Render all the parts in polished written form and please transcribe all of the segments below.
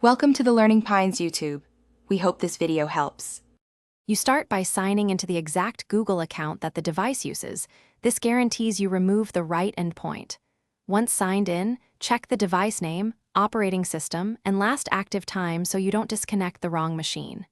Welcome to the Learning Pines YouTube. We hope this video helps. You start by signing into the exact Google account that the device uses. This guarantees you remove the right endpoint. Once signed in, check the device name, operating system, and last active time so you don't disconnect the wrong machine.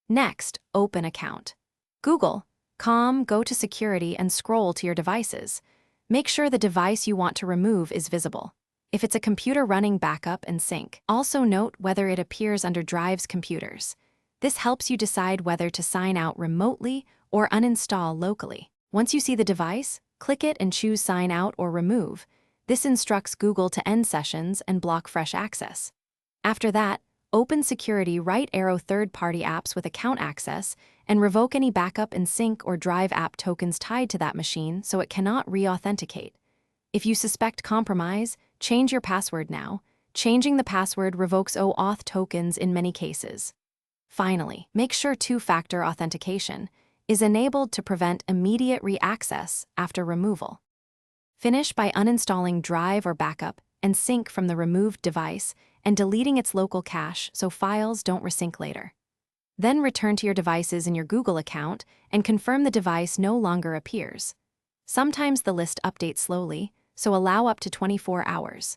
Next, open account. Google.com, go to Security and scroll to your devices. Make sure the device you want to remove is visible. If it's a computer running backup and sync, also note whether it appears under Drive's computers. This helps you decide whether to sign out remotely or uninstall locally. Once you see the device, click it and choose Sign Out or Remove. This instructs Google to end sessions and block fresh access. After that, open Security right arrow third-party apps with account access and revoke any backup and sync or Drive app tokens tied to that machine so it cannot re-authenticate. If you suspect compromise, change your password now. Changing the password revokes OAuth tokens in many cases. Finally, make sure two-factor authentication is enabled to prevent immediate re-access after removal. Finish by uninstalling Drive or backup and sync from the removed device and deleting its local cache so files don't resync later. Then return to your devices in your Google account and confirm the device no longer appears. Sometimes the list updates slowly, so allow up to 24 hours.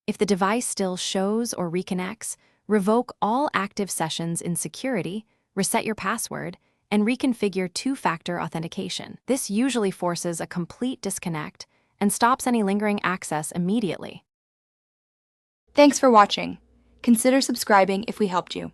If the device still shows or reconnects, revoke all active sessions in Security, reset your password, and reconfigure two-factor authentication. This usually forces a complete disconnect and stops any lingering access immediately. Thanks for watching. Consider subscribing if we helped you.